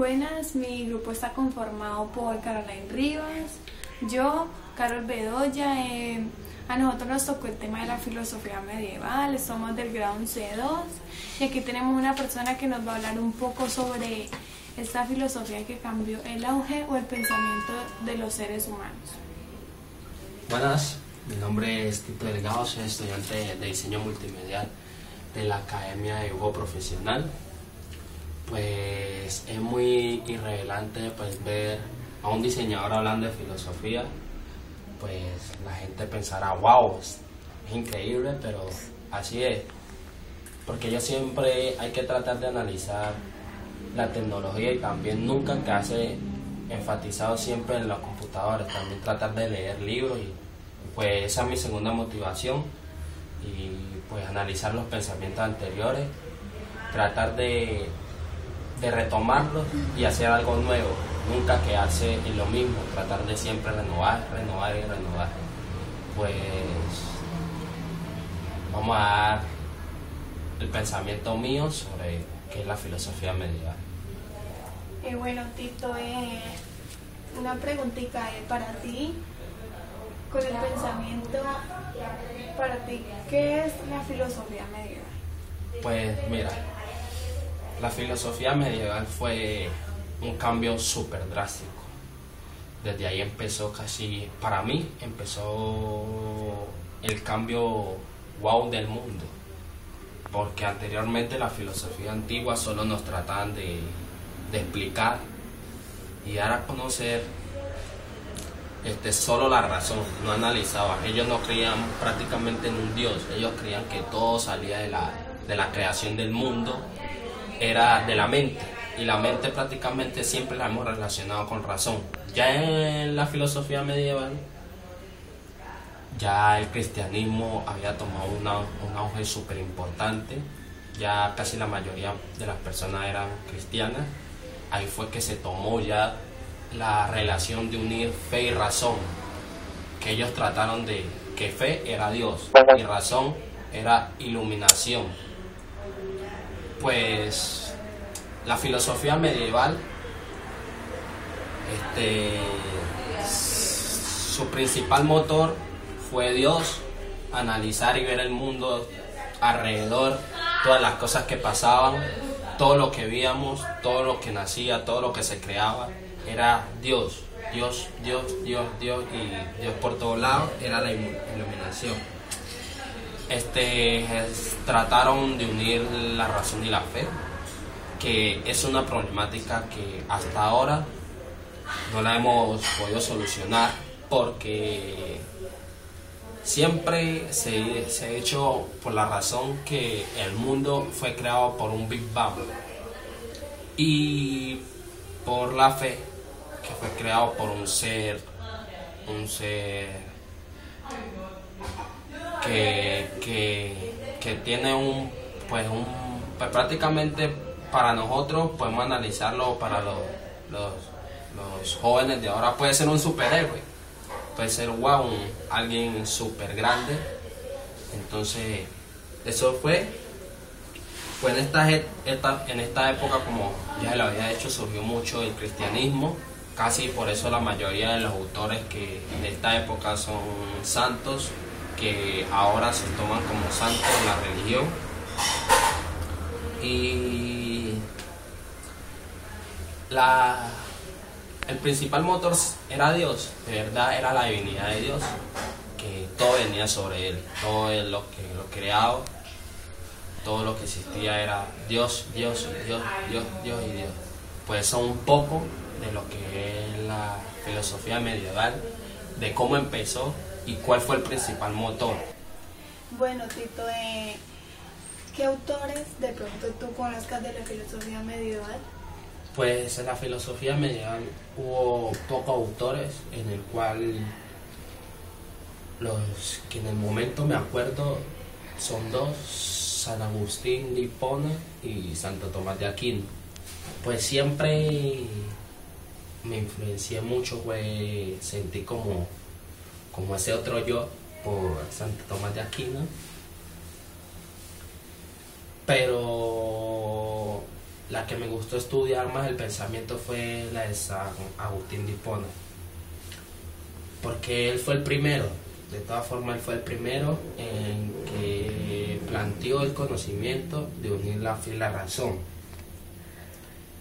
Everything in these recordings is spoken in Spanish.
Buenas, mi grupo está conformado por Caroline Rivas, yo, Carol Bedoya. A nosotros nos tocó el tema de la filosofía medieval, somos del grado 11-2 y aquí tenemos una persona que nos va a hablar un poco sobre esta filosofía que cambió el auge o el pensamiento de los seres humanos. Buenas, mi nombre es Tito Delgado, soy estudiante de diseño multimedial de la Academia de Dibujo Profesional. Pues es muy irreverente ver a un diseñador hablando de filosofía. Pues la gente pensará, wow, es increíble, pero así es. Porque yo siempre hay que tratar de analizar la tecnología y también nunca quedarse enfatizado siempre en los computadores, también tratar de leer libros y pues esa es mi segunda motivación y pues analizar los pensamientos anteriores, tratar de retomarlos y hacer algo nuevo, nunca quedarse en lo mismo, tratar de siempre renovar. Pues vamos a dar el pensamiento mío sobre qué es la filosofía medieval. Bueno, Tito, una preguntita para ti, con el pensamiento, para ti, ¿qué es la filosofía medieval? Pues mira, la filosofía medieval fue un cambio súper drástico. Desde ahí empezó para mí empezó el cambio wow del mundo. Porque anteriormente la filosofía antigua solo nos trataban de explicar y dar a conocer solo la razón, no analizaban. Ellos no creían prácticamente en un Dios, ellos creían que todo salía de la creación del mundo, era de la mente, y la mente prácticamente siempre la hemos relacionado con razón. Ya en la filosofía medieval, ya el cristianismo había tomado un auge súper importante, ya casi la mayoría de las personas eran cristianas. Ahí fue que se tomó ya la relación de unir fe y razón, que ellos trataron de que fe era Dios y razón era iluminación. Pues la filosofía medieval, su principal motor fue Dios, analizar y ver el mundo alrededor, todas las cosas que pasaban, todo lo que veíamos, todo lo que nacía, todo lo que se creaba, era Dios, y Dios por todos lados, era la iluminación. Trataron de unir la razón y la fe, que es una problemática que hasta ahora no la hemos podido solucionar, porque siempre se ha hecho por la razón que el mundo fue creado por un Big Bang, y por la fe que fue creado por un ser que tiene pues prácticamente para nosotros podemos analizarlo, para los jóvenes de ahora puede ser un superhéroe, puede ser alguien súper grande. Entonces eso fue en esta época, como ya lo había hecho, surgió mucho el cristianismo. Casi por eso la mayoría de los autores que de esta época son santos, que ahora se toman como santos en la religión. Y el principal motor era Dios, de verdad era la divinidad de Dios, que todo venía sobre él, todo lo creado, todo lo que existía era Dios. Pues son un poco de lo que es la filosofía medieval, de cómo empezó y cuál fue el principal motor. Bueno, Tito, ¿qué autores de pronto tú conozcas de la filosofía medieval? Pues en la filosofía medieval hubo pocos autores, en el cual los que en el momento me acuerdo son dos: San Agustín de Hipona y Santo Tomás de Aquino. Pues siempre me influencié mucho, sentí como ese otro yo por Santo Tomás de Aquino, pero la que me gustó estudiar más el pensamiento fue la de San Agustín de Hipona, porque él fue el primero, de todas formas él fue el primero en que planteó el conocimiento de unir la fe y la razón.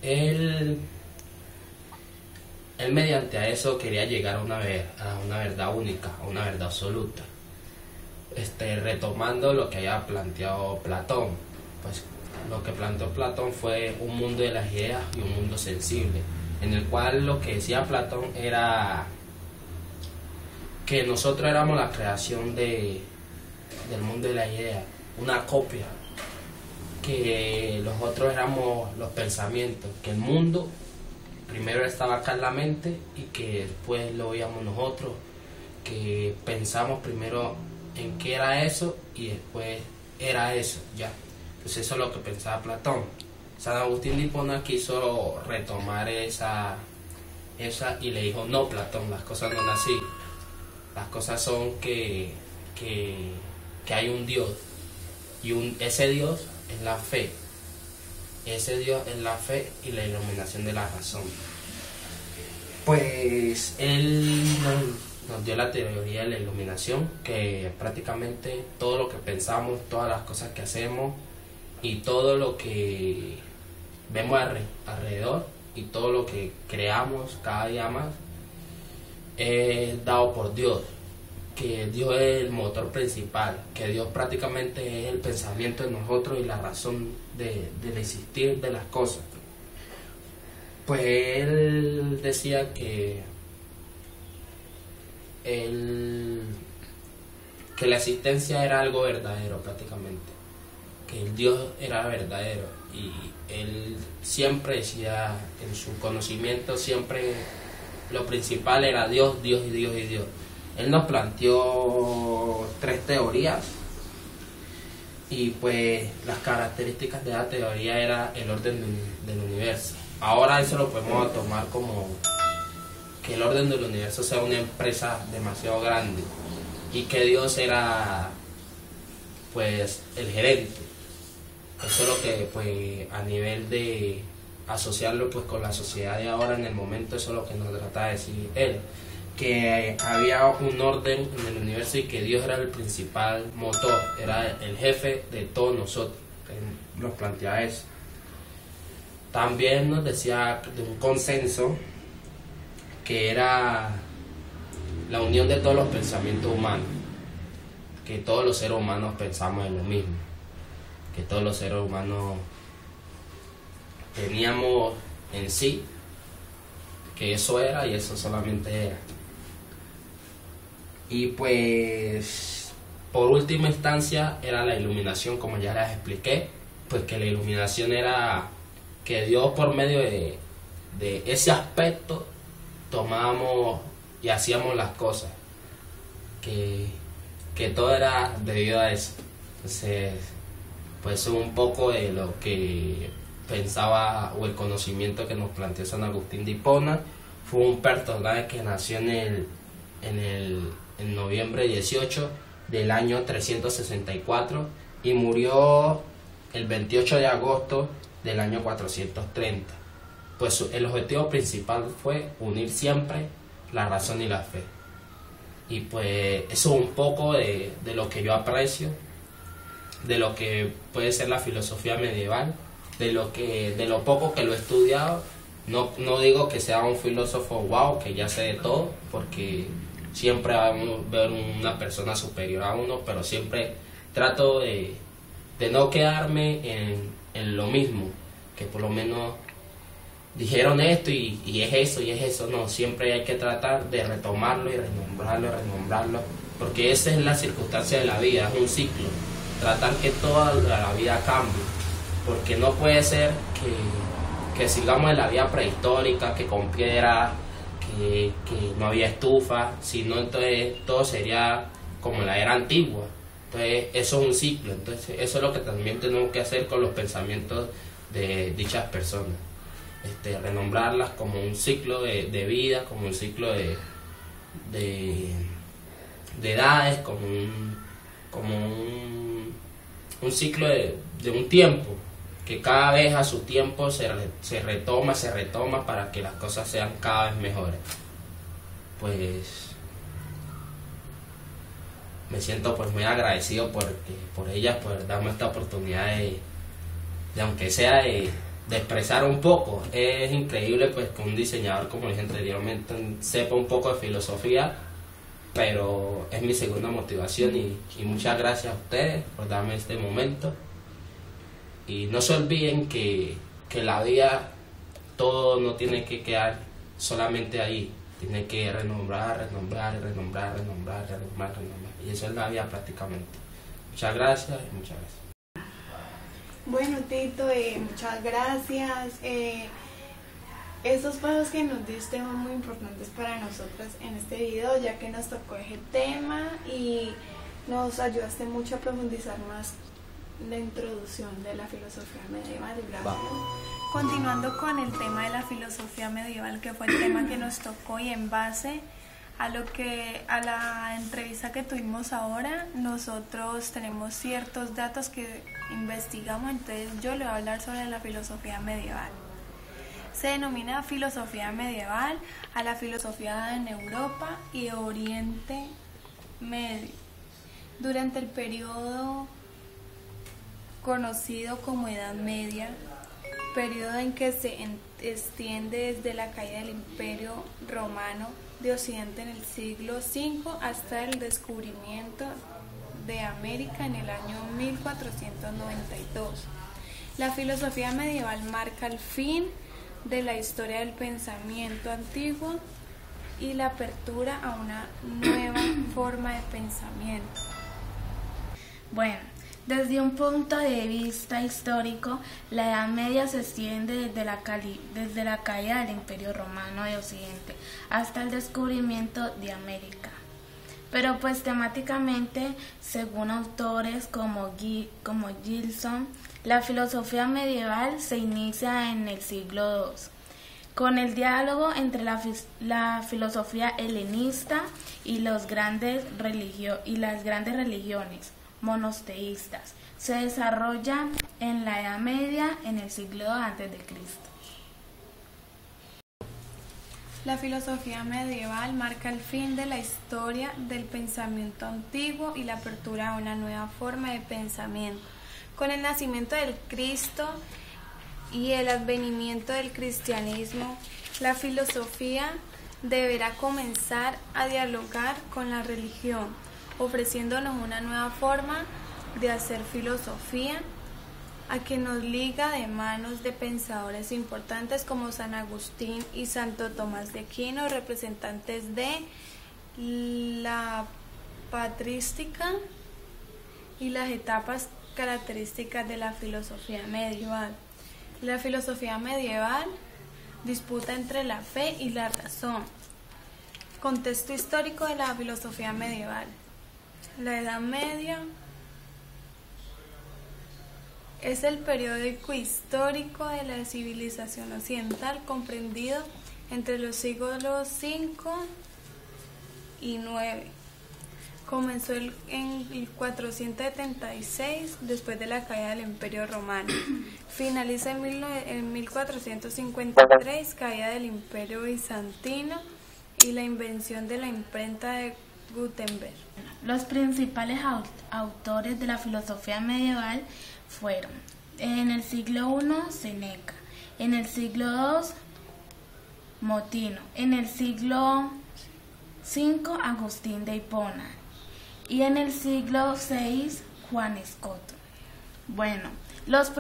Él mediante a eso quería llegar a una verdad única, a una verdad absoluta. Retomando lo que había planteado Platón, pues lo que planteó Platón fue un mundo de las ideas y un mundo sensible, en el cual lo que decía Platón era que nosotros éramos la creación del mundo de la idea, una copia, que los otros éramos los pensamientos, que el mundo primero estaba acá en la mente y que después lo veíamos nosotros, que pensamos primero en qué era eso y después era eso, ya. Pues eso es lo que pensaba Platón. San Agustín de Hipona quiso retomar esa y le dijo: no, Platón, las cosas no son así. Las cosas son que hay un Dios, y ese Dios es la fe. Ese Dios es la fe y la iluminación de la razón. Pues él nos dio la teoría de la iluminación, que prácticamente todo lo que pensamos, todas las cosas que hacemos y todo lo que vemos alrededor y todo lo que creamos cada día más es dado por Dios, que Dios es el motor principal, que Dios prácticamente es el pensamiento de nosotros y la razón del existir de las cosas. Pues él decía que la existencia era algo verdadero prácticamente, que el Dios era verdadero, y él siempre decía en su conocimiento, siempre lo principal era Dios, Dios y Dios y Dios. Él nos planteó 3 teorías, y pues las características de la teoría era el orden del universo. Ahora eso lo podemos tomar como que el orden del universo sea una empresa demasiado grande y que Dios era pues el gerente. Eso es lo que pues a nivel de asociarlo pues con la sociedad de ahora en el momento, eso es lo que nos trata de decir él, que había un orden en el universo y que Dios era el principal motor, era el jefe de todos nosotros. Él nos plantea eso. También nos decía de un consenso que era la unión de todos los pensamientos humanos, que todos los seres humanos pensamos en lo mismo, que todos los seres humanos teníamos en sí, que eso era y eso solamente era. Y pues por última instancia era la iluminación, como ya les expliqué, pues que la iluminación era que Dios por medio de ese aspecto tomábamos y hacíamos las cosas, que todo era debido a eso. Entonces pues un poco de lo que pensaba, o el conocimiento que nos planteó San Agustín de Hipona. Fue un personaje que nació en noviembre 18 del año 364 y murió el 28 de agosto del año 430. Pues el objetivo principal fue unir siempre la razón y la fe. Y pues eso es un poco de lo que yo aprecio, de lo que puede ser la filosofía medieval, de lo poco que lo he estudiado. No digo que sea un filósofo wow, que ya sé de todo, porque siempre vamos a ver una persona superior a uno, pero siempre trato de no quedarme en lo mismo, que por lo menos dijeron esto y es eso y es eso. No, siempre hay que tratar de retomarlo y renombrarlo, porque esa es la circunstancia de la vida, es un ciclo. Tratar que toda la vida cambie, porque no puede ser que sigamos en la vida prehistórica, que con piedra, que no había estufa, sino entonces todo sería como la era antigua. Entonces eso es un ciclo. Entonces eso es lo que también tenemos que hacer con los pensamientos de dichas personas, renombrarlas como un ciclo de vida, como un ciclo de edades, como un ciclo de un tiempo, que cada vez a su tiempo se retoma para que las cosas sean cada vez mejores. Pues me siento pues muy agradecido por ellas, por darme esta oportunidad de aunque sea de expresar un poco. Es increíble pues que un diseñador, como dije anteriormente, sepa un poco de filosofía, pero es mi segunda motivación y muchas gracias a ustedes por darme este momento. Y no se olviden que la vida, todo no tiene que quedar solamente ahí, tiene que renombrar. Y eso es la vida prácticamente. Muchas gracias y muchas gracias. Bueno, Tito, muchas gracias. Estos pasos que nos diste son muy importantes para nosotras en este video, ya que nos tocó ese tema y nos ayudaste mucho a profundizar más la introducción de la filosofía medieval. Gracias. Continuando con el tema de la filosofía medieval, que fue el tema que nos tocó, y en base a la entrevista que tuvimos ahora, nosotros tenemos ciertos datos que investigamos. Entonces yo le voy a hablar sobre la filosofía medieval. Se denomina filosofía medieval a la filosofía en Europa y Oriente Medio durante el periodo conocido como Edad Media, periodo en que se extiende desde la caída del Imperio Romano de Occidente en el siglo V hasta el descubrimiento de América en el año 1492. La filosofía medieval marca el fin de la historia del pensamiento antiguo y la apertura a una nueva forma de pensamiento. Bueno, desde un punto de vista histórico, la Edad Media se extiende desde la caída del Imperio Romano de Occidente hasta el descubrimiento de América. Pero pues temáticamente, según autores como Gilson, la filosofía medieval se inicia en el siglo II, con el diálogo entre la filosofía helenista y las grandes religiones monoteístas. Se desarrolla en la Edad Media en el siglo II a.C. La filosofía medieval marca el fin de la historia del pensamiento antiguo y la apertura a una nueva forma de pensamiento. Con el nacimiento del Cristo y el advenimiento del cristianismo, la filosofía deberá comenzar a dialogar con la religión, ofreciéndonos una nueva forma de hacer filosofía, a que nos liga de manos de pensadores importantes como San Agustín y Santo Tomás de Aquino, representantes de la patrística y las etapas características de la filosofía medieval. La filosofía medieval disputa entre la fe y la razón. Contexto histórico de la filosofía medieval. La Edad Media es el periodo histórico de la civilización occidental comprendido entre los siglos V y IX. Comenzó en el 476 después de la caída del Imperio Romano. Finaliza en 1453, caída del Imperio Bizantino y la invención de la imprenta de Gutenberg. Los principales autores de la filosofía medieval fueron: en el siglo I, Séneca; en el siglo II, Motino; en el siglo V, Agustín de Hipona; y en el siglo VI, Juan Escoto. Bueno, los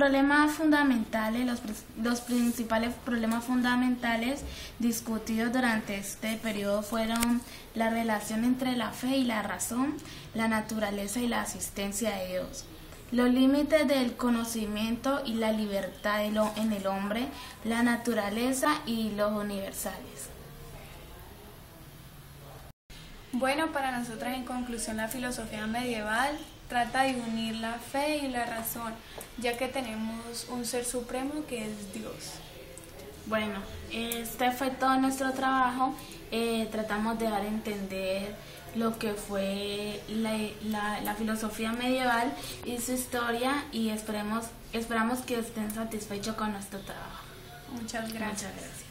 principales problemas fundamentales discutidos durante este periodo fueron la relación entre la fe y la razón, la naturaleza y la existencia de Dios, los límites del conocimiento y la libertad en el hombre, la naturaleza y los universales. Bueno, para nosotras, en conclusión, la filosofía medieval trata de unir la fe y la razón, ya que tenemos un ser supremo que es Dios. Bueno, este fue todo nuestro trabajo. Tratamos de dar a entender lo que fue la filosofía medieval y su historia, y esperamos que estén satisfechos con nuestro trabajo. Muchas gracias. Muchas gracias.